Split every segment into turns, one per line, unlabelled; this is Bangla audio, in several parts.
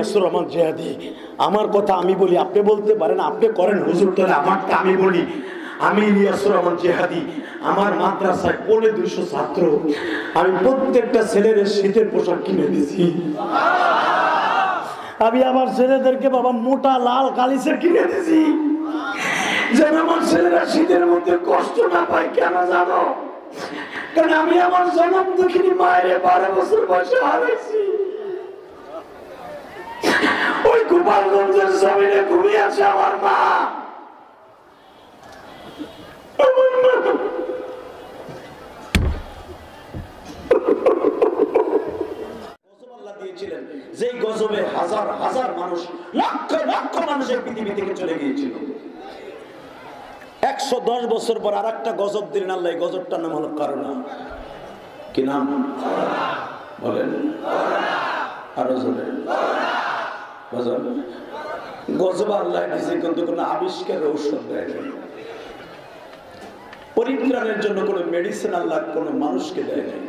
ইলিয়াসুর রহমান জিহাদি। আমার কথা আমি বলি, আপনি বলতে পারেন, আপনি করেন হুজুর, তাহলে আমারটা আমি বলি। আমি ইলিয়াসুর রহমান জিহাদি, আমার মাদ্রাসায় 250 ছাত্র, আমি প্রত্যেকটা ছেলের শীতের পোশাক কিনে দিয়েছি। আমি আমার ছেলেদেরকে বাবা মোটা লাল গালিচা কিনে দিয়েছি, যেন আমার ছেলেরা শীতের মধ্যে কষ্ট না পায়। কেন জানো? কারণ আমি আমার জনম দুঃখিনী মায়ের 12 বছর বয়সে হারাইছি। ওই গোপালগঞ্জের জমিনে ঘুমিয়ে আছে আমার মা। যে গজবে হাজার হাজার মানুষ, লক্ষ লক্ষ মানুষের পৃথিবী থেকে চলে গিয়েছিল। 110 বছর পর আর একটা গজব দিলেন আল্লাহ। গজবটার নাম হলো করোনা। কি নাম বলেন? আরো জোরে। গজব আল্লাহ দিয়েছে, কিন্তু কোন আবিষ্কারের ঔষধ দেয় না। পরিত্রাণের জন্য কোন মেডিসিন আল্লাহ কোন মানুষকে দেয় নাই।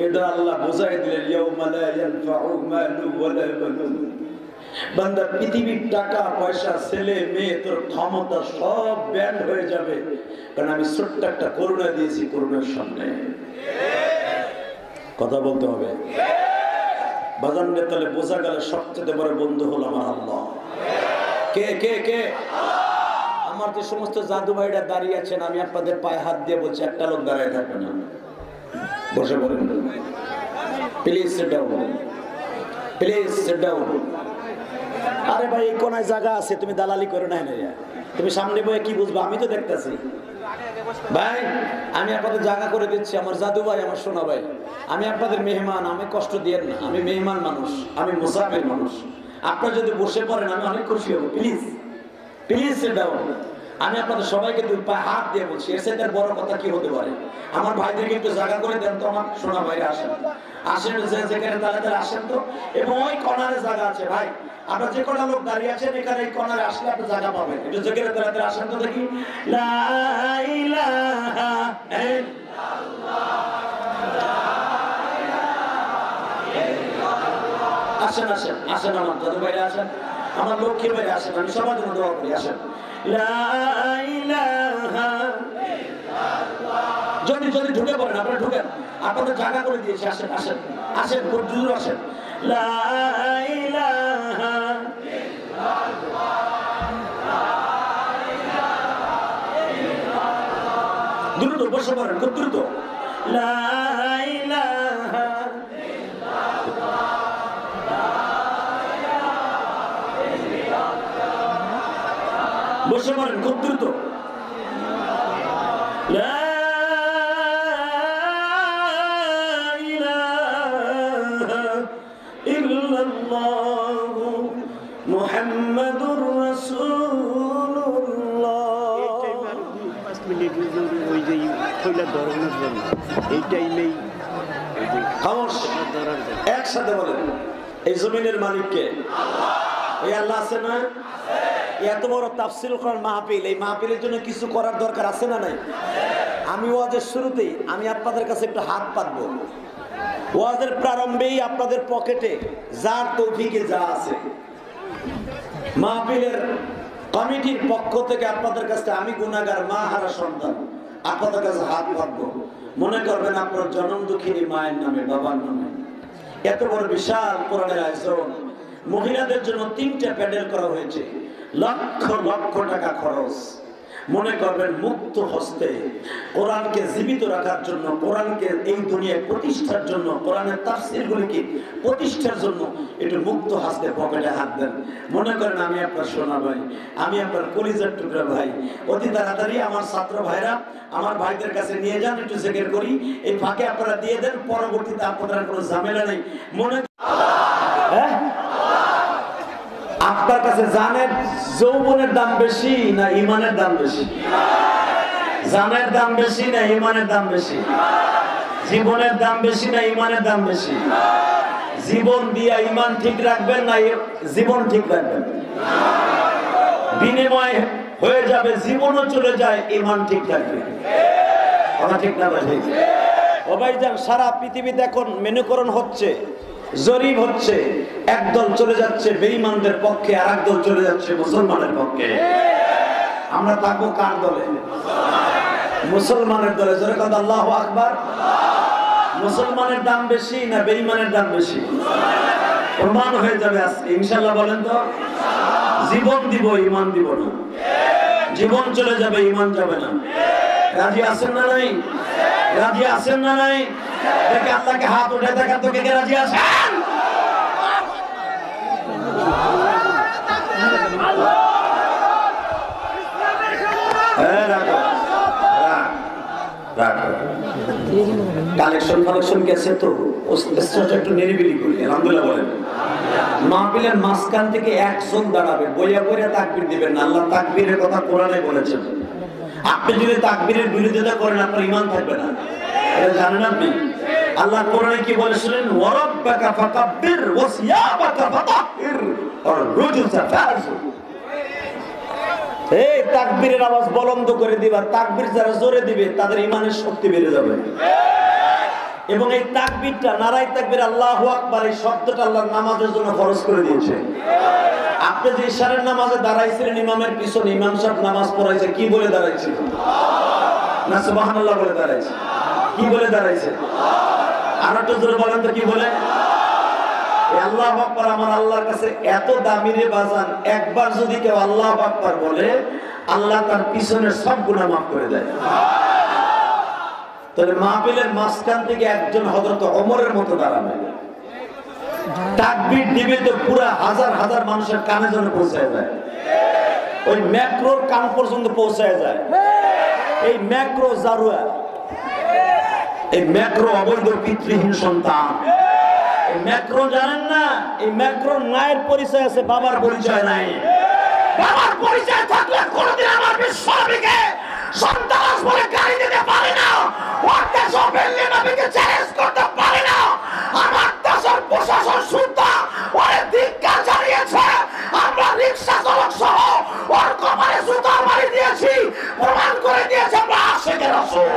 এটা আল্লাহ বোঝাই দিলেন, ইয়াউমা লা ইয়ানফাউ মালু ওয়ালা বানুন। বান্দা, পৃথিবীর টাকা পয়সা, ছেলে মেয়ে, তোর ক্ষমতা সব ব্যান্ড হয়ে যাবে, কারণ আমি ছোট্ট একটা করুণা দিয়েছি। করুণার সামনে কথা বলতে হবে। বাজানরে তাহলে বোঝা গেল সবচেয়ে বড় বন্ধু হলো আমার আল্লাহ। কে কে কে? আমার যে সমস্ত জাদু ভাইরা দাঁড়িয়ে আছেন, আমি আপনাদের পায়ে হাত দিয়ে বলছি, একটা লোক দাঁড়ায় থাকবে না, বসে পড়েন। Please sit down, please sit down. আরে ভাই, এই কোনায় জায়গা আছে, তুমি দালালি করে নাই না। তুমি সামনে বয়ে কি বুঝবো? আমি তো দেখতেছি ভাই। আমি আপনাদের জায়গা করে দিচ্ছি। আমার জাদু ভাই, আমার সোনা ভাই, আমি আপনাদের মেহমান। আমি কষ্ট দিয়েন না, আমি মেহমান মানুষ, আমি মুসাফির মানুষ। আপনারা যদি বসে পড়েন আমি অনেক খুশি হব। Please please sit down. আমি আপনাদের সবাইকে 2 পায়ে হাত দিয়ে বলছি, এর সাথে বড় কথা কি হতে পারে? আমার ভাইদেরকে একটু জায়গা করে দেন তো। আমার সোনা ভাইরা আসেন, আসেন, যেখানে দাঁড়াতে আসেন তো। এবং ওই কর্নারে জায়গা আছে ভাই, আপনার যে কটা লোক দাঁড়িয়ে আছেন এখানে, এই কর্নারে আসলে আপনি জায়গা পাবেন। একটু যেখানে দাঁড়াতে আসেন তো দেখি। লা ইলাহা ইল্লাল্লাহ, আসেন আসেন আসেন, আমার দাদু ভাইরা আসেন, আমার লক্ষ্মী ভাইরা আসেন, আমি সবার জন্য দোয়া করি। আসেন। লা ইলাহা ইল্লাল্লাহ। যদি যদি ঢুকে পড়েন, আপনারা ঢুকেন, আপনাদের জায়গা করে দিয়েছি। আসেন আসেন আসেন, খুব দূর আসেন। লা ইলাহা ইল্লাল্লাহ, দ্রুত বসে পড়েন, খুব দ্রুত। লা ইলাহা বসে পড়েন, খুব দ্রুত। লা ইলাহা ইল্লাল্লাহু মুহাম্মাদুর রাসূলুল্লাহ।
এই 5 মিনিট ওই যে কইলা ধরানোর জন্য এই টাইমেই
খামোশ, একসাথে বলেন, এই জমিনের মালিক কে? আল্লাহ। এই আল্লাহ আছে না? এত বড় তাফসীরুল কোরআন মাহফিল, এই মাহফিলের জন্য কিছু করার দরকার আছে না নাই? আমি ওয়াজের শুরুতেই আমি আপনাদের কাছে একটু হাত পাতবো। ওয়াজের প্রারম্ভেই আপনাদের পকেটে যার তৌফিকে যা আছে, মাহফিলের কমিটির পক্ষ থেকে আপনাদের কাছে আমি গুনাহগার মা হারা সন্তান, আপনাদের কাছে হাত পাতবো। মনে করবেন আপনার জনম দুঃখিনী মায়ের নামে, বাবার নামে। এত বড় বিশাল কোরআনের আয়োজন, মহিলাদের জন্য 3টে প্যান্ডেল করা হয়েছে, লক্ষ লক্ষ টাকা খরচ। মনে করবেন মুক্ত হস্তে কোরআনকে জীবিত রাখার জন্য, কোরআনকে এই দুনিয়ায় প্রতিষ্ঠার জন্য, কোরআনের তাফসীরগুলিকে প্রতিষ্ঠার জন্য একটু মুক্ত হস্তে পকেটে হাত দেন। মনে করেন আমি আপনার সোনা ভাই, আমি আপনার কলিজার টুকরা ভাই। অতি তাড়াতাড়ি আমার ছাত্র ভাইরা আমার ভাইদের কাছে নিয়ে যান, একটু জিকির করি। এই ফাঁকে আপনারা দিয়ে দেন, পরবর্তীতে আপনাদের কোনো ঝামেলা নেই। মনে আপনার কাছে জানের যৌবনের দাম বেশি না ইমানের দাম বেশি? জানের দাম বেশি না ইমানের দাম বেশি? জীবনের দাম বেশি না ইমানের দাম বেশি? জীবন দিয়া ইমান ঠিক রাখবেন না জীবন ঠিক রাখবেন? বিনিময় হয়ে যাবে, জীবনও চলে যায়, ইমান ঠিক থাকবে। কথা ঠিক না ভাই? ও ভাইজান, সারা পৃথিবীতে এখন মেনুকরণ হচ্ছে, জরিপ হচ্ছে, একদল চলে যাচ্ছে বেঈমানদের পক্ষে, আর একদল চলে যাচ্ছে মুসলমানের পক্ষে। আমরা থাকবো কার দলে? মুসলমানের দলে। জোরে কথা আল্লাহু আকবার। মুসলমানের দাম বেশি না বেঈমানের দাম বেশি? প্রমাণ হয়ে যাবে আজকে ইনশাআল্লাহ। বলেন তো, জীবন দিব ঈমান দিব না। জীবন চলে যাবে ঈমান যাবে না। রাজি আছেন না নাই? রাজি আছেন না নাই? দেখে আল্লাহকে হাত উঠে দেখা তো, কে কে রাজি আছেন? কালেকশন গেছে তো একটু নিরিবিলি করি। আলহামদুলিল্লাহ বলেন। মাহফিলের মাঝখান থেকে একজন দাঁড়াবে, বইয়া বইয়া তাকবীর দিবেন না। আল্লাহ তাকবীরের কথা কোরআনে বলেছেন। আপনি যদি তাকবীরের বিরোধিতা করেন আপনার ঈমান থাকবে না। এটা জানেন আপনি? আল্লাহ কোরআনে কি বলেছিলেন? ওয়ারাব্বাকা ফাকাব্বির ওয়াসিয়াবাকা ফাতাহহির ওয়ার রুজুসা ফাহজুর। এই তাকবীরের আওয়াজ বলন্দ করে দিবা। তাকবীর যারা জোরে দিবে তাদের ঈমানের শক্তি বেড়ে যাবে। এবং এই তাকবীরটা, নারায়ে তাকবীর আল্লাহু আকবার, এই শব্দটা আল্লাহ নামাজের জন্য ফরজ করে দিয়েছে। আপনি যে ইশারের নামাজে দাঁড়াইছিলেন ইমামের পিছনে, ইমাম সাহেব নামাজ পড়াইছে, কি বলে দাঁড়াইছিল? না সুবহানাল্লাহ বলে দাঁড়াইছে? কি বলে দাঁড়াইছে? আর একটু জোরে বলেন তো, কি বলে? আল্লাহু আকবার আমার আল্লাহর কাছে এত দামি রে বাজান, একবার যদি কেউ আল্লাহু আকবার বলে আল্লাহ তার পিছনের সব গুনাহ মাফ করে দেয়। তাহলে মাহফিলের মাঝখান থেকে একজন হযরত ওমরের মতো দাঁড়াবে, তাকবীর দিবে তো পুরো হাজার হাজার মানুষের কানে যেন পৌঁছায় যায়। ওই ম্যাক্রোর কান পর্যন্ত পৌঁছায় যায়। এই ম্যাক্রো জারুয়া, এই ম্যাক্রো অবৈধ পিতৃহীন সন্তান। এই ম্যাক্রো জানেন না? এই ম্যাক্রোর মায়ের পরিচয় আছে, বাবার পরিচয় নাই। বাবার পরিচয় থাকলে কোনদিন আমার বিশ্বনবীকে সন্তান বলে গালি দিতে পারে না। ওর দেশ ওপেনলি নবীকে চ্যালেঞ্জ করতে পারে না। আমার দেশের প্রশাসন সুদ্ধা ওরে ধিক্কার জানিয়েছে। আমরা রিকশা চালক সহ ওর কপালে জুতা মারি দিয়েছি, প্রমাণ করে দিয়েছে আমরা আশিকের রাসূল।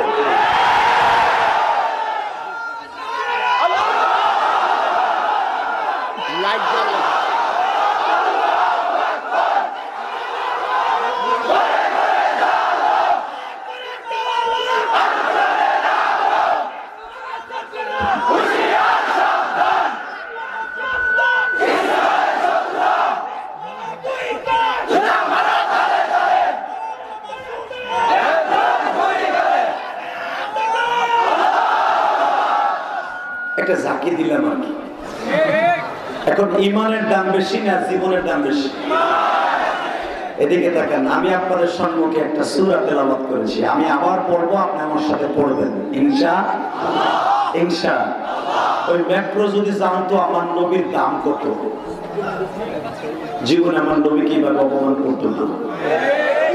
একটা জাকি দিলাম আর কি। এখন ঈমানের দাম বেশি না জীবনের দাম বেশি? এদিকে তাকান। আমি আপনাদের সম্মুখে একটা সূরা তেলাওয়াত করেছি, আমি আবার পড়বো, আপনি আমার সাথে পড়বেন ইনশাআল্লাহ। ইনশাআল্লাহ। ওই ম্যাক্রো যদি জানতো আমার নবীর দাম কত, জীবনে আমার নবী কিভাবে অপমান করতো না।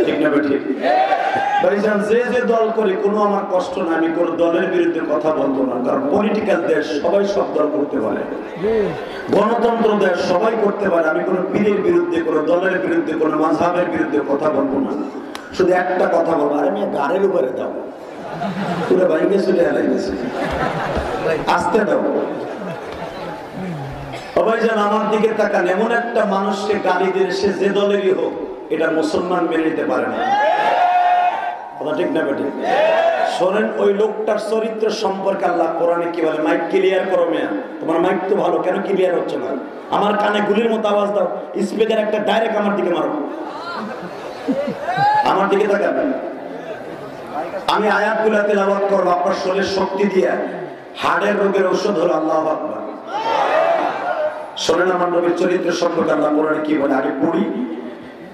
ঠিক না ঠিক? ভাইজান, যে যে দল করে কোনো আমার কষ্ট না, আমি কোনো দলের বিরুদ্ধে কথা বলবো না। কারণ পলিটিক্যাল দেশ, সবাই সব দল করতে পারে। গণতন্ত্র দেশ, সবাই করতে পারে। আমি কোনো পীরের বিরুদ্ধে, কোনো দলের বিরুদ্ধে, কোনো মাযহাবের বিরুদ্ধে কথা বলবো না। শুধু একটা কথা বলবো, আরে আমি গাড়ির উপরে দাও, পুরো বাইকে চলে হেলাই গেছে, আসতে দাও। ভাইজান, আমার দিকে তাকান। এমন একটা মানুষকে গালি দিলে সে যে দলেরই হোক, এটা মুসলমান মেনে নিতে পারে না। কথা ঠিক না বেঠিক? শোনেন, ওই লোকটার চরিত্র সম্পর্কে আল্লাহ কোরআনে কি বলে? মাইক ক্লিয়ার করো মেয়া, তোমার মাইক তো ভালো, কেন ক্লিয়ার হচ্ছে না? আমার কানে গুলির মতো আওয়াজ দাও, স্পিকার একটা ডাইরেক্ট আমার দিকে মারো। আমার দিকে তাকাবেন। আমি আয়াতগুলো তেলাওয়াত করব, আপনার শরীরের শক্তি দিয়ে হাড়ের রোগের ঔষধ হলো আল্লাহু আকবার। শোনেন, আমার নবীর চরিত্র সম্পর্কে আল্লাহ কোরআনে কি বলে, আগে পড়ি।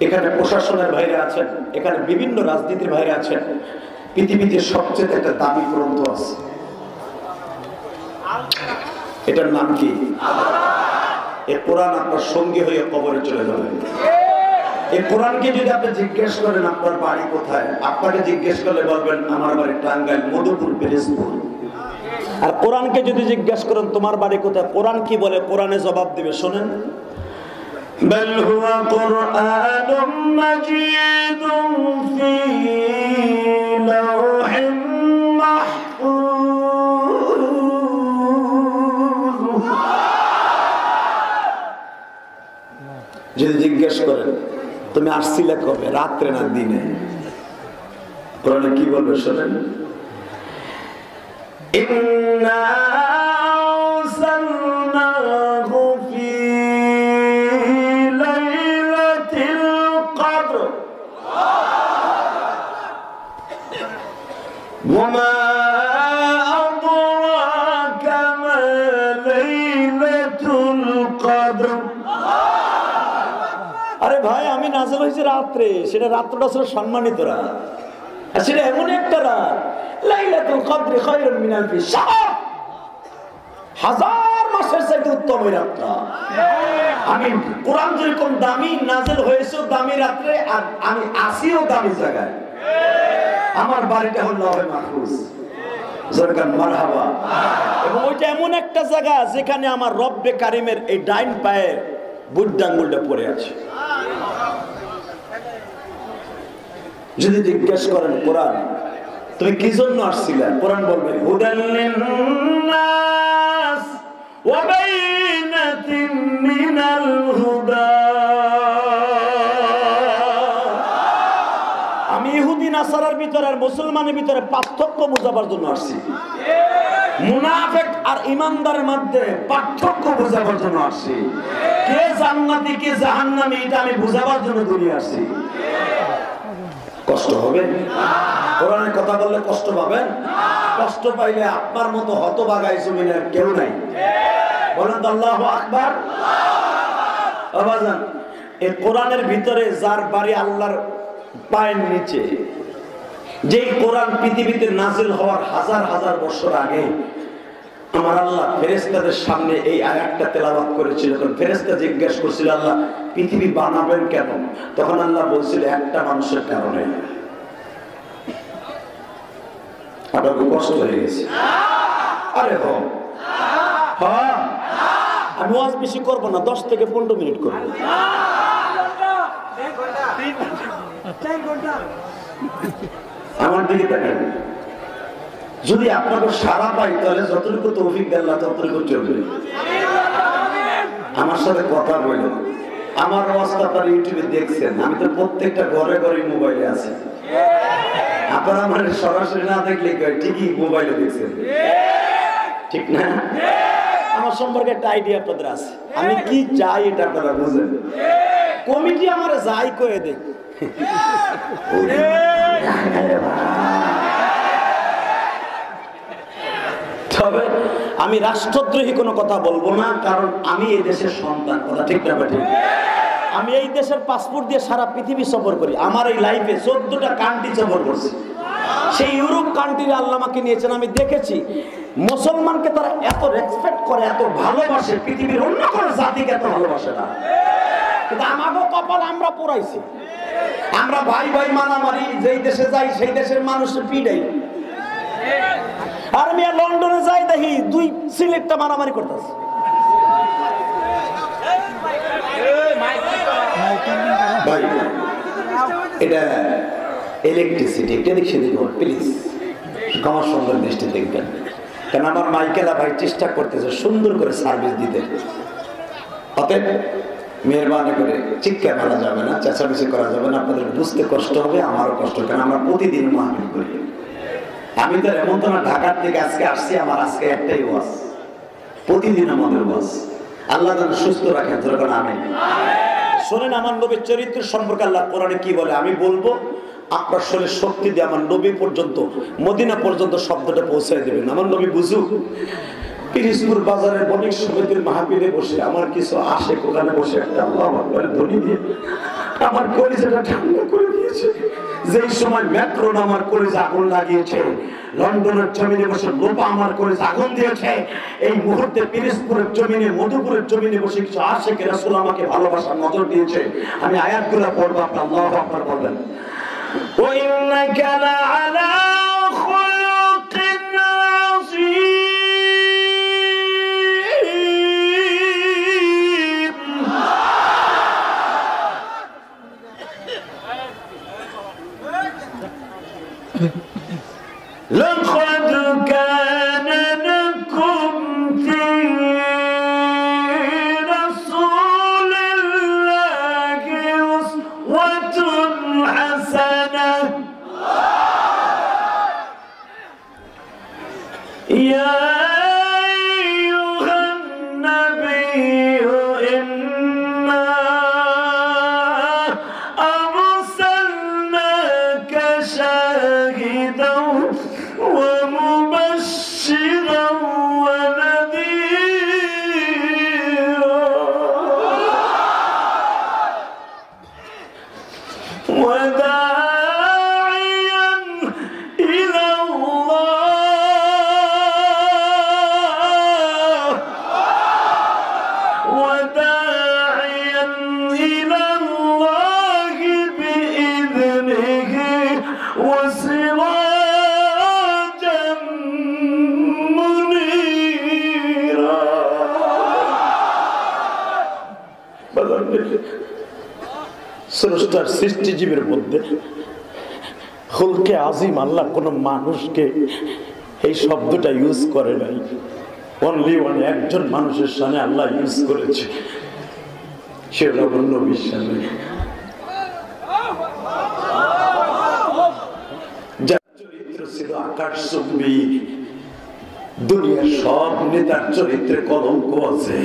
এখানে প্রশাসনের ভাইরা আছেন, এখানে বিভিন্ন রাজনীতির ভাইরা আছেন। পৃথিবীতে সবচেয়ে একটা দামি গ্রন্থ আছে, এটার নাম কি? এই কোরআন আপনার সঙ্গী হয়ে কবরে চলে যাবে। এই কোরআনকে যদি আপনি জিজ্ঞেস করেন আপনার বাড়ি কোথায়, আপনাকে জিজ্ঞেস করলে বলবেন আমার বাড়ি টাঙ্গাইল, মধুপুর, পিরোজপুর। আর কোরআনকে যদি জিজ্ঞেস করেন তোমার বাড়ি কোথায়, কোরআন কি বলে? কোরআনে জবাব দিবে, শোনেন। بل هو قرآن مجيد في لوح محفوظ আসছিলে কবে, রাত্রে না দিনে? কোরআনে কি বলবে শোনেন, ইন্না আরসালনাহু ফি লাইলাতিল কদর ওয়া মা আদরাকা মা লাইলাতুল কদর। আরে ভাই, আমি নাযিল হয়েছে রাত্রে, সেটা রাত্রটা ছিল সম্মানিত রাত, আর সেটা এমন একটা রাত, লাইলাতুল কদর খায়রুম মিন আলফি শাহর, হাজার মাসের চাইতে উত্তম এই রাতটা। আমি কোরআন যেরকম দামি, নাযিল হয়েছে দামি রাত্রে, আর আমি আসিও দামি জায়গায়। আমার বাড়িটা হল লাউহে মাহফুজ, জরকান মারহাবা। এবং ওইটা এমন একটা জায়গা যেখানে আমার রব্বে কারিমের এই ডাইন পায়ের বুদ্ধ আঙ্গুলটা পড়ে আছে। যদি জিজ্ঞেস করেন কোরআন তুমি কি জন্য আসছিলে, কোরআন বলবে হুদাল লিন্নাস ওয়া বাইনাতিন মিনাল হুদা। আমি ইহুদি নাসারার ভিতরে আর মুসলমানের ভিতরে পার্থক্য বোঝাবার জন্য আসছি। মুনাফিক আর ইমানদারের মধ্যে পার্থক্য বোঝাবার জন্য আসছি। কে জান্নাতি কে জাহান্নামী এটা আমি বোঝাবার জন্য দুনিয়া আসছি। কষ্ট হবে? কোরআনের কথা বললে কষ্ট পাবেন? কষ্ট পাইলে আপনার মতো হতভাগাই জমিনের কেউ নাই। বলেন তো আল্লাহু আকবার। আওয়াজান এই কোরআনের ভিতরে যার বাড়ি আল্লাহর পায়ের নিচে, যেই কোরআন পৃথিবীতে নাজিল হওয়ার হাজার হাজার বছর আগে আমার আল্লাহ ফেরেশতাদের সামনে এই আয়াতটা তেলাওয়াত করেছিল। যখন ফেরেশতা জিজ্ঞেস করছিল আল্লাহ পৃথিবী বানাবেন কেন, তখন আল্লাহ বলছিল একটা মানুষের কারণে। আপনার কষ্ট হয়ে গেছে? আরে হ্যাঁ, আমি ওয়াজ বেশি করবো না, 10 থেকে 15 মিনিট করবো। আমার দিকে দেখেন, যদি আপনাকে সারা পাই তাহলে যতটুকু তৌফিক আল্লাহ ততটুকু চলবে। আমার সাথে কথা বললেন, আমার অবস্থা আপনারা ইউটিউবে দেখছেন, আমি তো প্রত্যেকটা ঘরে ঘরে মোবাইলে আছি। আপনারা আমার সরাসরি না দেখলে ঠিকই মোবাইলে দেখছেন, ঠিক না? আমার সম্পর্কে একটা আইডিয়া আপনাদের আছে, আমি কি চাই এটা আপনারা বুঝেন। কমিটি আমার যাই করে দেখ, তবে আমি রাষ্ট্রদ্রোহী কোনো কথা বলবো না, কারণ আমি এই দেশের সন্তান। কথা ঠিক না ঠিক? আমি এই দেশের পাসপোর্ট দিয়ে সারা পৃথিবী সফর করি। আমার এই লাইফে 14টা কান্ট্রি সফর করছি। সেই ইউরোপ কান্ট্রির আল্লাহ আমাকে নিয়েছেন। আমি দেখেছি মুসলমানকে তারা এত রেসপেক্ট করে, এত ভালোবাসে, পৃথিবীর অন্য কোনো জাতিকে এত ভালোবাসে না। কিন্তু আমাকে কপাল আমরা পোড়াইছি। আমরা ভাই ভাই মারামারি, যেই দেশে যাই সেই দেশের মানুষের পিড়াই। আর আমি লন্ডনে যাই দেখি 2 সিলেটটা মারামারি করতেছে। ভাই এটা ইলেকট্রিসিটি, এটা দেখছি দেখুন প্লিজ, আমার সুন্দর দৃষ্টি দেখবেন। কারণ আমার মাইকেলা ভাই চেষ্টা করতেছে সুন্দর করে সার্ভিস দিতে। অতএব মেহরবানি করে চিৎকার মারা যাবে না, চেঁচামেচি করা যাবে না। আপনাদের বুঝতে কষ্ট হবে, আমারও কষ্ট, কারণ আমরা প্রতিদিন মাহফিল করি। আমি তো এমন তো না ঢাকার থেকে আজকে আসছি, আমার আজকে একটাই ওয়াজ, প্রতিদিন আমাদের ওয়াজ। আল্লাহ যেন সুস্থ রাখেন, ধরে আমিন। শোনেন আমার নবীর চরিত্র সম্পর্কে আল্লাহ কোরআনে কি বলে আমি বলবো, আপনার শরীর শক্তি দিয়ে আমার নবী পর্যন্ত, মদিনা পর্যন্ত শব্দটা পৌঁছায় দেবেন। আমার নবী বুঝুক। পিরিজপুর বাজারের বণিক সমিতির মাহফিলে বসে আমার কিছু আসে, ওখানে বসে একটা আল্লাহু আকবার ধ্বনি দিয়ে আমার কলিজাটা ঠান্ডা করে দিয়েছে। যেই সময় মেট্রো আমার কলিজা আগুন লাগিয়েছে, লন্ডনের জমিনে বসে লোপা আমার কলিজা আগুন দিয়েছে, এই মুহূর্তে পিরিজপুরের জমিনে, মধুপুরের জমিনে বসে কিছু আশিক রাসূল আমাকে ভালোবাসার নজর দিয়েছে। আমি আয়াতগুলো পড়বো, আপনি আল্লাহু আকবার বলবেন। ওয়া ইন্নাকা লাআলা খুলুকিন আযীম। لقد كان لكم في رسول الله أسوة সৃষ্টিজীবের মধ্যে খুলকে আজিম, আল্লাহ কোন মানুষকে এই শব্দটা ইউজ করে নাই, অনলি ওয়ান, একজন মানুষের সামনে আল্লাহ ইউজ করেছে, সে হলো নবীর সামনে। যার চরিত্র ছিল আকাশচুম্বী, দুনিয়ার সব নেতার চরিত্রে কলঙ্ক আছে,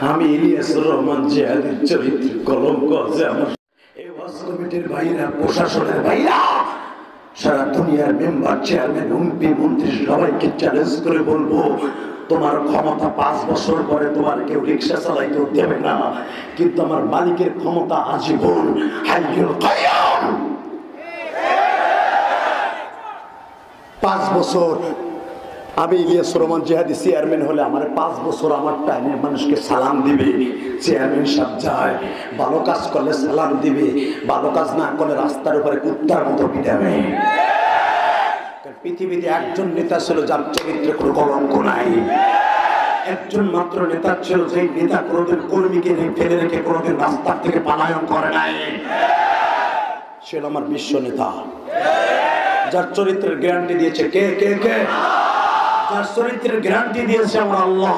আমি ইলিয়াসুর রহমান জিহাদের চরিত্রে কলঙ্ক আছে। আমার এই ওয়াজ কমিটির ভাইরা, প্রশাসনের ভাইরা, সারা দুনিয়ার মেম্বার, চেয়ারম্যান, এমপি, মন্ত্রী সবাইকে চ্যালেঞ্জ করে বলবো, তোমার ক্ষমতা 5 বছর পরে তোমার কেউ রিক্সা চালাইতেও দেবে না, কিন্তু আমার মালিকের ক্ষমতা আজীবন হাইয়ুল কাইয়ুম। 5 বছর আমি ইলিয়াসুর রহমান জিহাদি চেয়ারম্যান হলে আমার 5 বছর আমার টাইমে মানুষকে সালাম দিবে। চেয়ারম্যান সাহেব যায়, ভালো কাজ করলে সালাম দিবে, ভালো কাজ না করলে রাস্তার উপরে কুত্তার মতো পিটাবে। পৃথিবীতে একজন নেতা ছিল যার চরিত্রে কোনো কলঙ্ক নাই, একজন মাত্র নেতা ছিল যে নেতা কোনোদিন কর্মীকে ফেলে রেখে কোনোদিন রাস্তার থেকে পলায়ন করে নাই, সে আমার বিশ্ব নেতা, যার চরিত্রের গ্যারান্টি দিয়েছে কে কে কে যার চরিত্রের গ্যারান্টি দিয়েছে আমার আল্লাহ।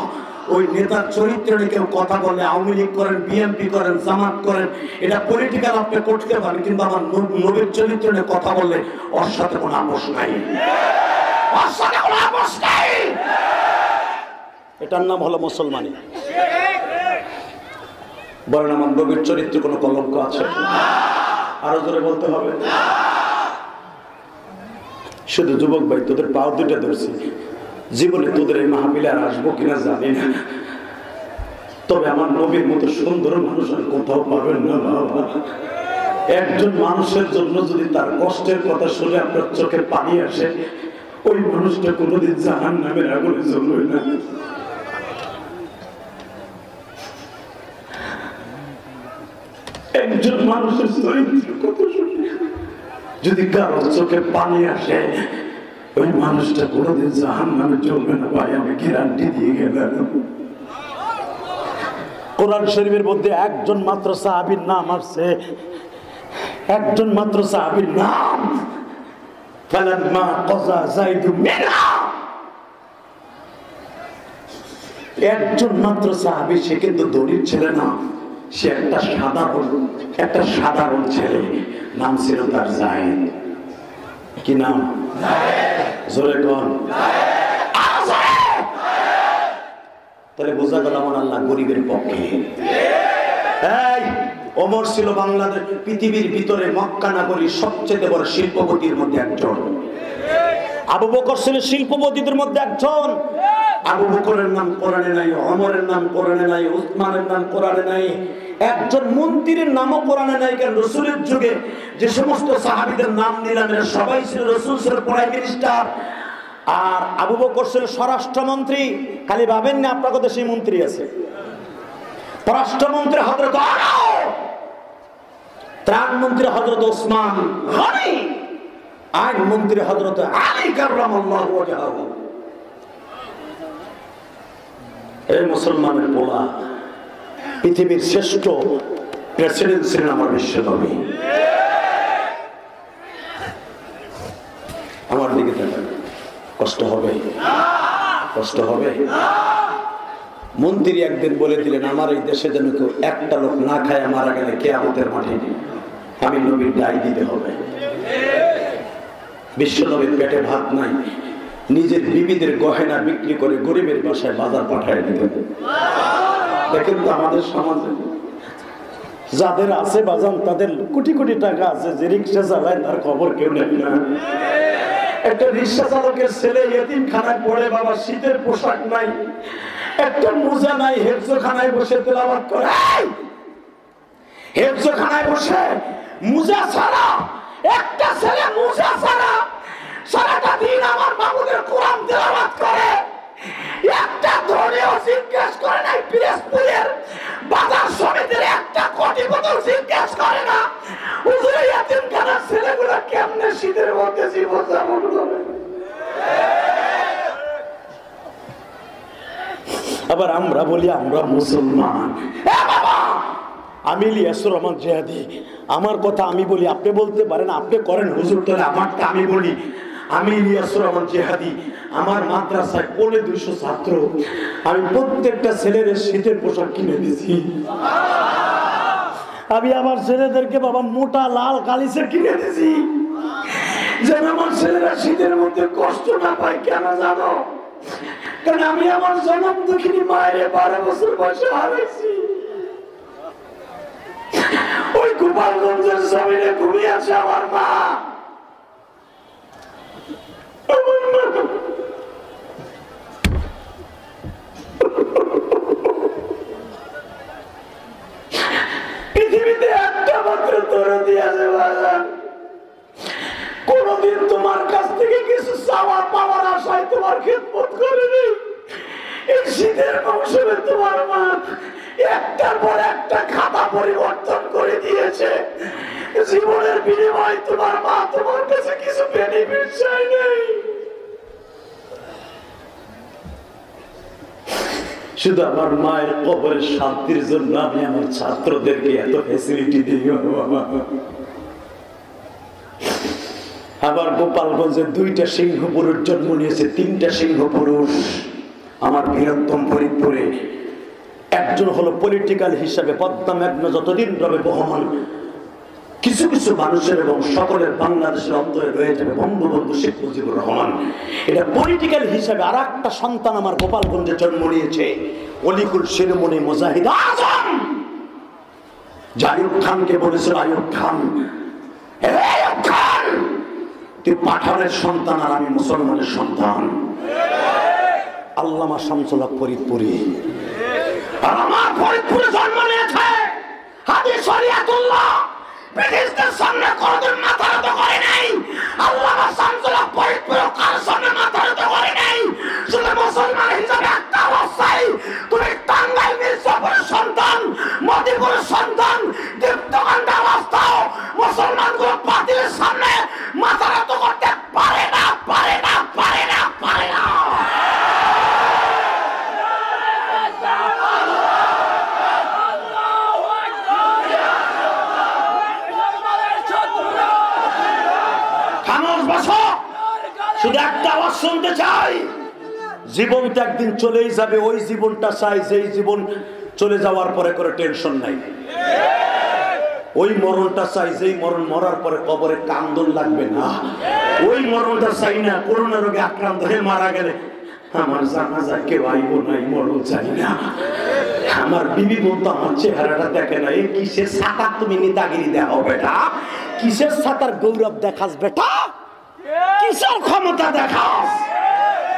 ওই নেতার চরিত্র নিয়ে কেউ কথা বলে, আওয়ামী লীগ করেন, বিএনপি করেন, জামাত করেন, এটা পলিটিক্যাল আপনি করতে পারেন, কিন্তু আমার নবীর চরিত্র নিয়ে কথা বললে ওর সাথে কোনো আপোষ নাই, ওর সাথে কোনো আপোষ নাই। এটার নাম হলো মুসলমানি। বলেন আমার নবীর চরিত্রে কোনো কলঙ্ক আছে? আরো জোরে বলতে হবে। শুধু যুবক ভাই, তোদের পাও দুটো ধরছি, জীবনে তোদের এই মাহফিলে আর আসবো কিনা জানি না, তবে আমার নবীর মতো সুন্দর মানুষ আর কোথাও পাবেন না বাবা। একজন মানুষের জন্য যদি তার কষ্টের কথা শুনে আপনার চোখে পানি আসে, ওই মানুষটা কোনোদিন জাহান্নামের আগুনে জ্বলবে না। একজন মানুষের চরিত্রের কথা শুনে যদি কারোর চোখে পানি আসে, ওই মানুষটা কোনোদিন জাহান্নামে চলবে না ভাই, আমি গ্যারান্টি দিয়ে গেলাম। কোরআন শরীফের মধ্যে একজন মাত্র সাহাবীর নাম আছে, একজন মাত্র সাহাবীর নাম, ফালাম্মা ক্বাযা যায়েদু মিনহা, একজন মাত্র সাহাবী, সে কিন্তু দরিদ্র ছেলে না, সে একটা সাধারণ ছেলে, নাম ছিল তার যায়েদ। কি নাম? জোরে কোন? তাহলে বোঝা গেল আমার আল্লাহ গরিবের পক্ষে। এই ওমর ছিল বাংলাদেশ, পৃথিবীর ভিতরে মক্কা নগরীর সবচেয়ে বড় শিল্পপতির মধ্যে একজন। আবু বকর ছিল শিল্পপতিদের মধ্যে একজন। আবু বকরের নাম কোরআনে নাই, ওমরের নাম কোরআনে নাই, উসমানের নাম কোরআনে নাই, একজন মন্ত্রীর নামও কোরআনে নাই। কারণ রাসূলের যুগে যে সমস্ত সাহাবীদের নাম নিলাম, এরা সবাই ছিল, রাসূল ছিল প্রাইম মিনিস্টার, আর আবু বকর ছিল স্বরাষ্ট্রমন্ত্রী। খালি ভাবেন না আপনার দেশে মন্ত্রী আছে। পররাষ্ট্রমন্ত্রী হযরত ওমর, ত্রাণমন্ত্রী হযরত ওসমান গনি, আইন মন্ত্রী হযরত আলী কাররামাল্লাহু ওয়াজহাহু। এই মুসলমানের পোলা পৃথিবীর শ্রেষ্ঠ প্রেসিডেন্ট ছিলেন আমার বিশ্বনবী। আমার দিকে তাকান, কষ্ট হবে? কষ্ট হবে? মন্ত্রী একদিন বলে দিলেন, আমার এই দেশে যেন কেউ একটা লোক না খায় মারা গেলে কিয়ামতের মাঠে আমি নবীর দায় দিতে হবে। বিশ্বনবীর পেটে ভাত নাই, নিজের বিবিদের গহেনা বিক্রি করে গরিবের বাসায় বাজার পাঠায় দিতেন। দেখেন তো আমাদের সমাজে যাদের আছে বাজান, তাদের কোটি কোটি টাকা আছে, যে রিক্সা চালায় তার খবর কেউ নেয় না। একটা রিক্সা চালকের ছেলে ইয়েতিমখানায় পড়ে, বাবা শীতের পোশাক নাই, একটা মোজা নাই, হেফজখানায় বসে তেলাওয়াত করে। হেফজখানায় বসে মোজা ছাড়া, একটা ছেলে মোজা ছাড়া সারাটা দিন আমার মামুদের কোরআন তেলাওয়াত করে। একটা ধরেও জিজ্ঞেস করে নাই, পিরোজপুরের বাজার সমিতির একটা কোটি বোতল জিজ্ঞেস করে না হুজুরে ইয়েতিমখানার ছেলেগুলো কেমনে শীতের মধ্যে জীবন যাপন করে। আবার আমরা বলি আমরা মুসলমান। বাবা আমি ইলিয়াসুর রহমান জিহাদি, আমার কথা আমি বলি, আপনি বলতে পারেন, আপনি করেন হুজুর, তাহলে আমারটা আমি বলি। আমি ইলিয়াসুর রহমান জিহাদি, আমার মাদ্রাসায় 250 ছাত্র, আমি প্রত্যেকটা ছেলের শীতের পোশাক কিনে দিয়েছি। আমি আমার ছেলেদেরকে বাবা মোটা লাল গালিচা কিনে দিয়েছি, যেন আমার ছেলেরা শীতের মধ্যে কষ্ট না পায়। কেন জানো? কারণ আমি আমার জন্ম দেখিনি, মায়ের 12 বছর বয়সে হারাইছি। ওই গোপালগঞ্জের জমিনে ঘুমিয়ে আছে আমার মা। পৃথিবীতে একটা মাত্র দরদি আছে বাজার, কোনদিন তোমার কাছ থেকে কিছু চাওয়া পাওয়ার আশায় তোমার খেদমত করেনি। এই শীতের মৌসুমে তোমার মা একটার পর একটা খাতা পরিবর্তন করে দিয়েছে। জীবনের বিনিময়ে তোমার মা তোমার কাছে কিছু বেনিফিট চাই নাই, শুধু আমার মায়ের কবরের শান্তির জন্য আমি আমার ছাত্রদেরকে এত ফ্যাসিলিটি দিই। আবার গোপালগঞ্জে 2টা সিংহ পুরুষ জন্ম নিয়েছে, 3টা সিংহ পুরুষ আমার বৃহত্তম ফরিদপুরে। একজন হলো পলিটিক্যাল হিসাবে পদ্মা মেঘনা যতদিন রবে বহমান, কিছু কিছু মানুষের এবং সকলের বাংলাদেশের অন্তরে রয়ে যাবে বঙ্গবন্ধু শেখ মুজিবুর রহমান। এটা পলিটিক্যাল হিসাবে। আর একটা সন্তান আমার গোপালগঞ্জে জন্ম নিয়েছে, অলিকুল শিরোমণি মুজাহিদ আজম। আইয়ুব খানকে বলেছিল, আইয়ুব খান, তুই পাঠানের সন্তান আর আমি মুসলমানের সন্তান। আল্লামা শামসুল হক ফরিদপুরি, আর আমার ফরিদপুরে জন্ম নিয়েছে হাজী শরিয়াতুল্লাহ। ব্রিটিশদের সামনে কোনদিন মাথা নত করে নাই। আল্লামা শামসুল হক ফরিদপুরে কার সামনে মাথা নত করে নাই। শুধু মুসলমান হিসেবে একটা অবস্থায়, তুমি টাঙ্গাইল মির্জাপুরের সন্তান, মদিপুরের সন্তান, দীপ্তকান্ডা অবস্থাও মুসলমানগুলো বাতিলের সামনে মাথা নত করতে পারে না, পারে না, পারে না, পারে না। শুধু একটা আওয়াজ শুনতে চাই, জীবনটা একদিন চলেই যাবে। ওই জীবনটা চাই যেই জীবন চলে যাওয়ার পরে করে টেনশন নাই। ওই মরণটা চাই যেই মরণ মরার পরে কবরে কান্দন লাগবে না। ওই মরণটা চাই না করোনা রোগে আক্রান্ত হয়ে মারা গেলে আমার জানাজা কেউ আইব নাই, মরণ চাই না। আমার বিবি বলতো আমার চেহারাটা দেখে না, এই কিসের ছাতার তুমি নেতাগিরি দেখাও বেটা, কিসের ছাতার গৌরব দেখাস বেটা, কিসের ক্ষমতা দেখাস।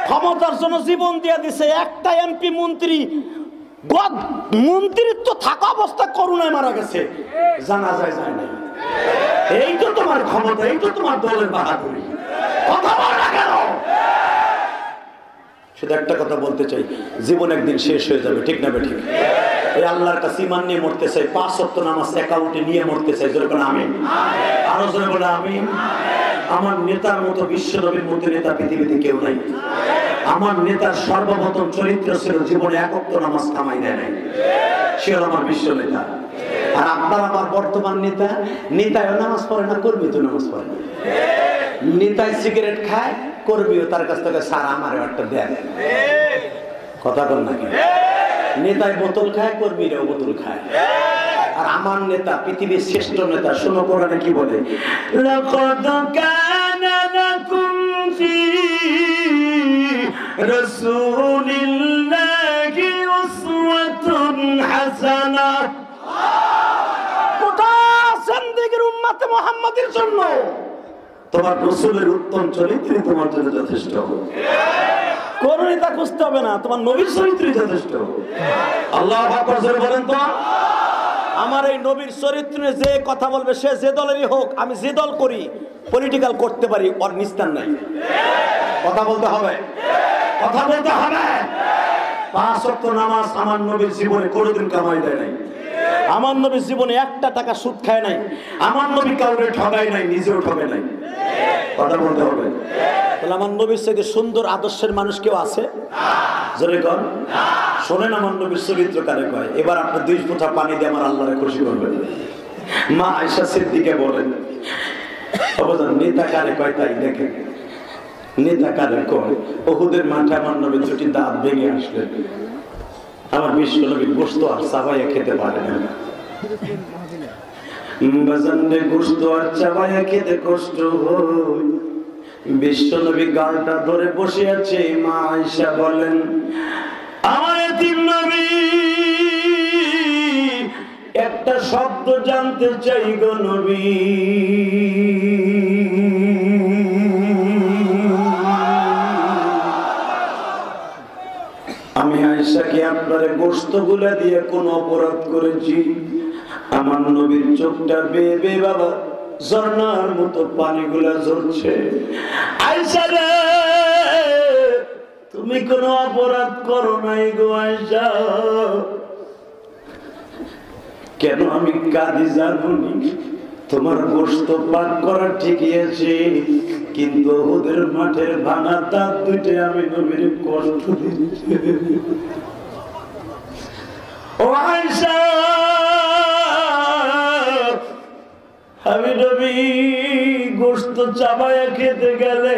ক্ষমতার জন্য জীবন দিয়ে দিছে। একটা এমপি মন্ত্রী মন্ত্রিত্ব থাকা অবস্থা করোনায় মারা গেছে, জানা যায় না। এই তো তোমার ক্ষমতা, এই তো তোমার দলের বাহাদুরি। কথা বল না কেন? শুধু একটা কথা বলতে চাই, জীবন একদিন শেষ হয়ে যাবে, ঠিক না ঠিক? এই আল্লাহর কাছে ঈমান নিয়ে মরতে চাই, 5 ওয়াক্ত নামাজ অ্যাকাউন্টে নিয়ে মরতে চাই। জোরে বলে আমিন। আরো জোরে বলে আমিন। আমার নেতার মতো বিশ্বনবীর মতো নেতা পৃথিবীতে কেউ নাই। আমার নেতার সর্বপ্রথম চরিত্র ছিল জীবনে 1 ওয়াক্ত নামাজ কামাই দেয় নাই, সে হল আমার বিশ্ব নেতা। আর আপনার আমার বর্তমান নেতা, নেতায়ও নামাজ পড়ে না, কর্মী তো নামাজ পড়ে না। নেতায় সিগারেট খায়, কর্মীও তার কাছ থেকে সারা আমার একটা দেন। কথা বল নাকি? নেতায় বোতল খায়, কর্মীরাও বোতল খায়। আর আমার নেতা পৃথিবীর শ্রেষ্ঠ নেতা। শোনো কোরআনে কি বলে, লাকাদ কানা লাকুম ফি রাসূলিল্লাহি উসওয়াতুন হাসানাহ। গোটা জিন্দেগির উম্মত মুহাম্মাদের জন্য তোমার রাসূলের উত্তম চরিত্রই তোমার জন্য যথেষ্ট। কোন নেতা খুঁজতে হবে না, তোমার নবীর চরিত্রই যথেষ্ট। আল্লাহু আকবার জোরে বলেন তো। আমার এই নবীর চরিত্র যে কথা বলবে, সে যে দলেরই হোক, আমি যে দল করি, পলিটিক্যাল করতে পারি, ওর নিস্তার নাই। কথা বলতে হবে, কথা বলতে হবে। 5 ওয়াক্ত নামাজ আমার নবীর জীবনে কোনোদিন কামাই দেয় নাই। আমার নবী জীবনে একটা টাকা সুদ খায় নাই, আমার নবী কাউরে ঠগায় নাই, নিজেও ঠগে নাই। কথা বলতে হবে। তাহলে আমার নবীর থেকে সুন্দর আদর্শের মানুষ কেউ আছে? জোরে কর। শোনেন আমার নবীর চরিত্র কারে কয়। এবার আপনি 2 ফোঁটা পানি দিয়ে আমার আল্লাহরে খুশি করবেন। মা আয়েশা সিদ্দিকা বলেন, অবদান নেতা কারে কয় তাই দেখেন। নেতা কারে কয়? উহুদের মাঠে আমার নবী 2টি দাঁত ভেঙে আসলেন। আমার বিশ্ব নবী গোশত আর চাবাইয়া খেতে পারে না। বাজানরে গোশত আর চাবাইয়া খেতে কষ্ট হয়। বিশ্ব নবী গালটা ধরে বসে আছে। মা আয়েশা বলেন, আমার এতিম নবী একটা শব্দ জানতে চাই গো নবী। আমি আয়েশা কি আপনার গোশত গুলা দিয়ে কোন অপরাধ করেছি? আমার নবীর চোখটা বেয়ে বেয়ে বাবা ঝর্ণার মতো পানিগুলা ঝরছে। আয়েশা রে, তুমি কোন অপরাধ করো নাই গো আয়েশা। কেন আমি কাঁদি জানি? তোমার গোশত পাক করা ঠিকই আছে, কিন্তু ওদের মাঠের ভাঙা দাঁত 2টে আমি নবীর কষ্ট দিচ্ছি। ও আয়েশা, আমি নবী গোশত চাবায়া খেতে গেলে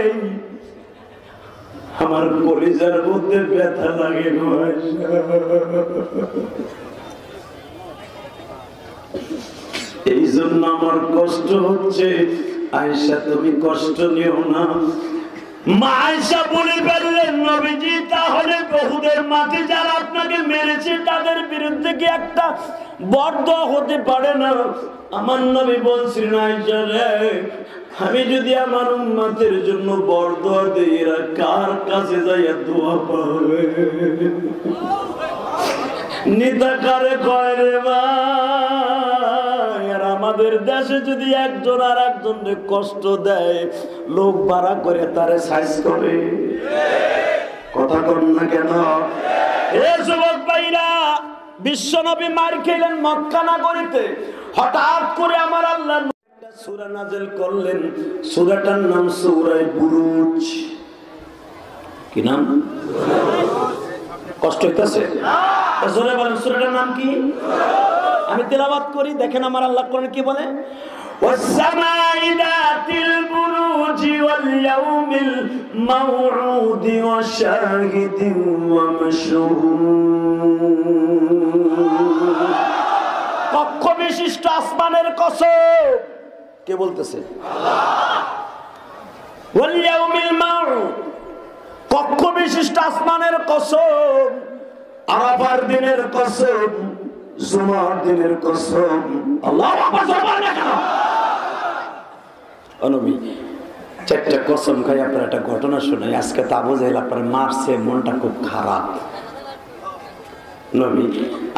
আমার কলিজার মধ্যে ব্যথা লাগে গো আয়েশা। এই জন্য আমার কষ্ট হচ্ছে। আয়েশা তুমি কষ্ট নিও না। মা আয়েশা বলে ফেললেন, নবীজি তাহলে উহুদের মাঠে যারা আপনাকে মেরেছে তাদের বিরুদ্ধে কি একটা বরদোয়া হতে পারে না? আমার নবী বলছিলেন, আয়েশা রে, আমি যদি আমার উম্মতের জন্য বরদোয়া দেই, এরা কার কাছে যাইয়া দোয়া পাবে? নেতা কারে কয় রে ভাই? আর আমাদের দেশে যদি একজন আর একজনকে কষ্ট দেয়, লোক ভাড়া করে তারে সাইজ করে। কথা বলুন না কেন? এ যুবক ভাইরা, বিশ্বনবী মার খেলেন মক্কা নগরীতে। হঠাৎ করে আমার আল্লাহ একটা সূরা নাযিল করলেন। সূরাটার নাম সূরা বুরুজ। কি নাম? কষ্ট হইতেছে? জোরে বলেন, সূরাটার নাম কি? আমি তেলাওয়াত করি, দেখেন আমার আল্লাহ কোরআনে কি বলে। ওয়াস-সামাই যাতিল বুরুজি ওয়াল ইয়াউমিল মাউউদি ওয়াশ-শাহিদিন ওয়া মাশহুদ। কক্ষ বিশিষ্ট আসমানের কসম। কে বলতেছে? আল্লাহ। ওয়াল ইয়াউমিল মাউউদ, কক্ষ বিশিষ্ট আসমানের কসম, আরাফার দিনের কসম, জুমার দিনের কসম। আল্লাহু আকবার, জবান রাখা। নবী 4টা কসম খাই। আপনার একটা ঘটনা শোনাই। আজকে তো আবু জাহেল আপনার মারছে, মনটা খুব খারাপ। নবী,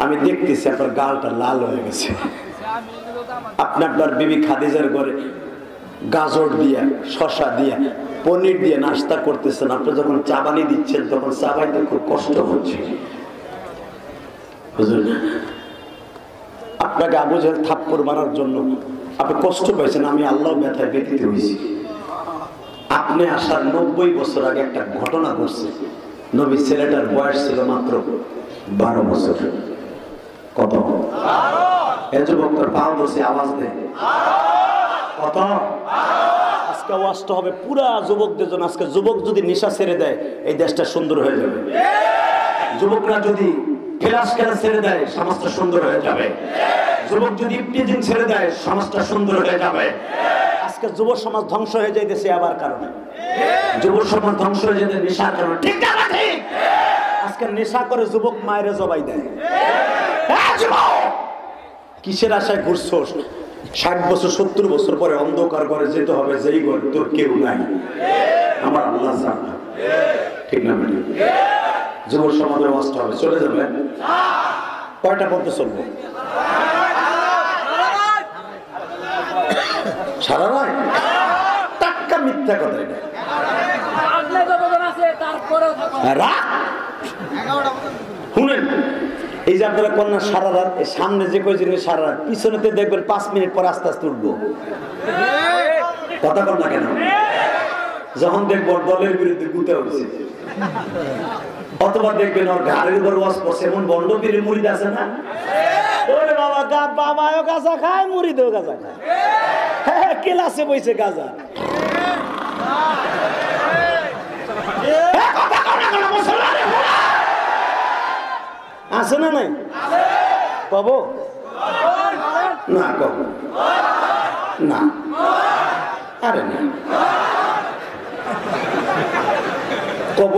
আমি দেখতেছি আপনার গালটা লাল হয়ে গেছে। আপনি আপনার বিবি খাদিজার ঘরে গাজর দিয়া, শশা দিয়া, পনির দিয়ে নাস্তা করতেছেন। আপনি যখন চাবানি দিচ্ছেন তখন চাবাইতে খুব কষ্ট হচ্ছে। আপনাকে আবু জাহেল থাপ্পড় মারার জন্য আপনি কষ্ট পাইছেন, আমি আল্লাহ ব্যথায় ব্যথিত হয়েছি। আপনি আসার 90 বছর আগে একটা ঘটনা ঘটছে। নবী ছেলেটার বয়স ছিল মাত্র 12 বছর। কত? এই যুবকটার পাও বসে আওয়াজ দেয় কত? আজকে ওয়াজটা হবে পুরা যুবকদের জন্য। আজকে যুবক যদি নেশা ছেড়ে দেয়, এই দেশটা সুন্দর হয়ে যাবে। যুবকরা যদি ফেলাস খেলা ছেড়ে দেয়, সমাজটা সুন্দর হয়ে যাবে। যুবক যদি ইফটিজিং ছেড়ে দেয়, সমাজটা সুন্দর হয়ে যাবে। আজকে যুব সমাজ ধ্বংস হয়ে যাইতেছে আবার কারণে। যুব সমাজ ধ্বংস হয়ে যেতে নেশার কারণে। ঠিক না ঠিক? আজকে নেশা করে যুবক মায়ের জবাই দেয়। কিসের আশায় ঘুরছোস? 60 বছর 70 বছর পরে অন্ধকার ঘরে যেতে হবে, যেই ঘরে তোর কেউ নাই। আমার আল্লাহ জানে। ঠিক না? যুব সমাজের অবস্থা হবে, চলে যাবে। কয়টা পর্যন্ত চলবে? সারা রাত? টাক্কা মিথ্যা কথা। এটা শুনেন, এই যে আপনারা কন্যা সারা রাত, সামনে যে কয়েছেন সারা রাত, পিছনেতে দেখবেন 5 মিনিট পর আস্তে আস্তে উঠবো। কথা কন না কেন? যখন দেখবো দলের বিরুদ্ধে গুতে হচ্ছে, অথবা দেখবেন ওর ঘাড়ের উপর ওয়াজ করছে, এমন বন্ড পীরের মুরিদ আছে না, ওরে বাবা বাবাও গাঁজা খায়, মুরিদেও গাঁজা খায়, হ্যাঁ ক্লাসে বইছে গাঁজা। আছে না নাই? কব না, কব না, আরে না কব,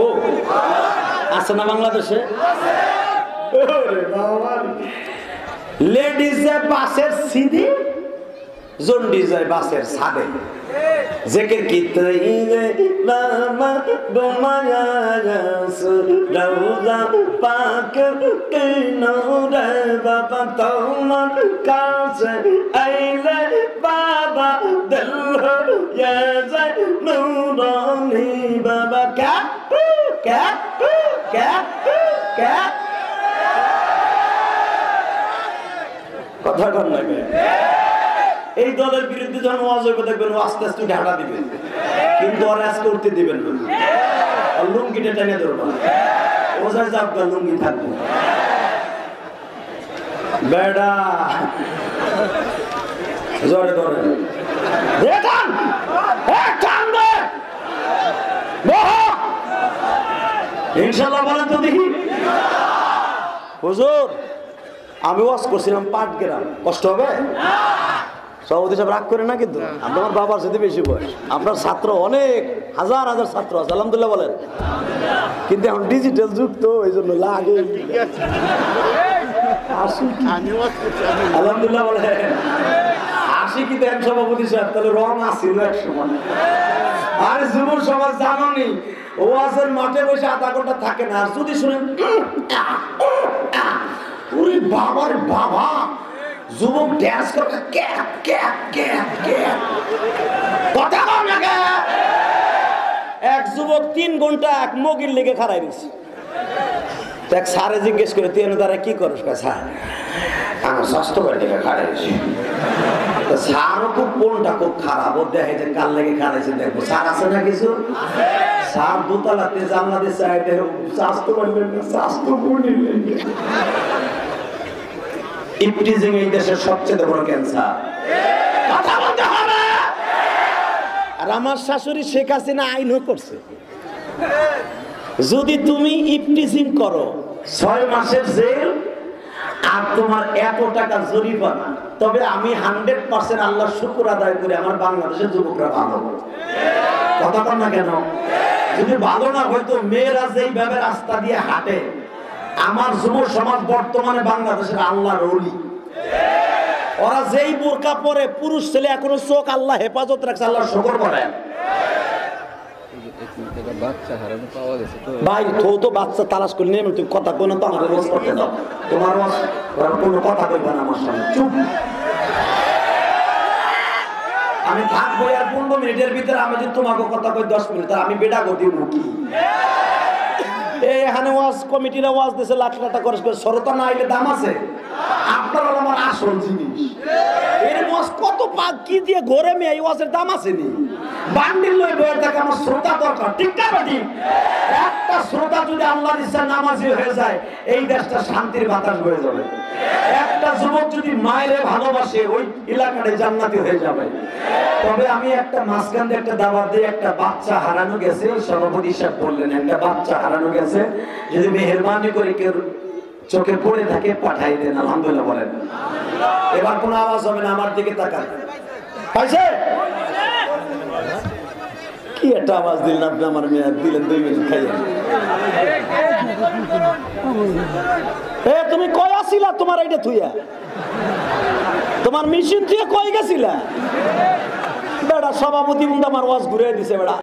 আছে না বাংলাদেশে? লেডিস যায় বাসের সিধি, জন্ডিস যায় বাসের ছাদে। জেকের কিতরে বাবা গোমায়া রওজা পাক কিনারে বাবা তোমার কাছে আইলে বাবা দিল হয়ে যায় নুরানি বাবা। ক্যা ক্যা ক্যা ক্যা কথা কর না। এই দলের বিরুদ্ধে যখন ওয়াজ হবে দেখবেন আস্তে আস্তে ঢাকা দিবেন, কিন্তু আর আজকে উঠতে দিবেন না, লুঙ্গিটা টেনে ধরবো, ওজার যাবগা লুঙ্গি থাকবো বেড়া জোরে ধরে ইনশাল্লাহ বলেন তো দেখি। হুজুর আমি ওয়াজ করছিলাম পাটগ্রাম, কষ্ট হবে? সভাপতি সাহেব রাগ করে না, কিন্তু আপনার বাবার সাথে বেশি বয়স, আপনার ছাত্র অনেক হাজার হাজার ছাত্র আছে, আলহামদুলিল্লাহ বলেন। কিন্তু এখন ডিজিটাল যুগ তো, এই জন্য লাগে। আলহামদুলিল্লাহ বলেন। হাসি কি দেন সভাপতি সাহেব? তাহলে রং আসছিল এক সময়। আর যুব সমাজ জানি ওয়াজের মাঠে বসে আধা ঘন্টা থাকে না, আর যদি শুনেন ওরে বাবার বাবা যুবক ড্যান্স করে ক্যাপ ক্যাপ ক্যাপ ক্যাপ, কথা কম না। এক যুবক 3 ঘন্টা এক মগির লেগে খাড়াই দিচ্ছে। এক স্যারে জিজ্ঞেস করে তুই দ্বারা কি করিস? স্যার আমার স্বাস্থ্যকর লেগে খাড়াইছি। স্যারও খুব কোনটা খুব খারাপ, ও দেখে যে কার লেগে খাড়াইছে দেখবো। স্যার আছে না কিছু? স্যার দোতলাতে জানলা দিয়ে চাইতে স্বাস্থ্য করবেন না, স্বাস্থ্য করে ইপটিজিং এই দেশের সবচেয়ে বড় ক্যান্সার। কথা বলতে হবে। আর আমার শাশুড়ি শেখ হাসিনা আইনও করছে, যদি তুমি ইপটিজিং করো 6 মাসের জেল আর তোমার এত টাকা জরিমানা। তবে আমি 100% আল্লাহর শুকর আদায় করি, আমার বাংলাদেশের যুবকরা ভালো। কথা বল না কেন? যদি ভালো না হয়তো মেয়েরা যেইভাবে রাস্তা দিয়ে হাঁটে, আমার যুব সমাজ বর্তমানে বাংলাদেশের আল্লাহর ওলি, ওরা যেই বোরকা পরে পুরুষ ছেলে এখনো চোখ আল্লাহ হেফাজত রাখছে, আল্লাহ শুকর করেন। ভাই তো বাচ্চা তালাশ করে নিয়ে তুমি কথা কই না তো, আমার ওয়াজ করতে দাও। তোমার ওয়াজ কোনো কথা কইবা না আমার সামনে, চুপ। আমি থাকবো আর 15 মিনিটের ভিতরে আমি যদি তোমাকে কথা কই 10 মিনিট, আমি বেটা গতি মুখি। এখানে ওয়াজ কমিটিরা ওয়াজ দিয়েছে লাখ লাখ টাকা খরচ করে, সরতা না আইলে দাম আছে। আপনার আমার আসল জিনিস, এর ওয়াজ কত পাক কি দিয়ে ঘরে মেয়ে, এই ওয়াজের দাম আছে নি? বান্ডিল লই বইয়ের টাকা আমার শ্রোতা দরকার, ঠিক না ঠিক? একটা শ্রোতা যদি আল্লাহর ইচ্ছা নামাজি হয়ে যায়, এই দেশটা শান্তির বাতাস হয়ে যাবে। একটা যুবক যদি মায়ের ভালোবাসে, ওই এলাকাটা জান্নাতি হয়ে যাবে। তবে আমি একটা মাঝখান দিয়ে একটা দাওয়াত দিয়ে, একটা বাচ্চা হারানো গেছে, সভাপতি সাহেব বললেন একটা বাচ্চা হারানো গেছে, যদি মেহেরবানি করে কেউ চোখে পড়ে থাকে পাঠাই দেন। আলহামদুলিল্লাহ বলেন। এবার কোনো আওয়াজ হবে না, আমার দিকে তাকান। পাইছে কি একটা আওয়াজ দিলেন আপনি? আমার মেয়ে দিলেন 2 মিনিট খাইয়া। তুমি কই আসিলা? তোমার এইটা থুইয়া তোমার মেশিন থুইয়া কই গেছিলা? বেড়া সভাপতি বন্ধু আমার ওয়াজ ঘুরে দিছে বেড়া।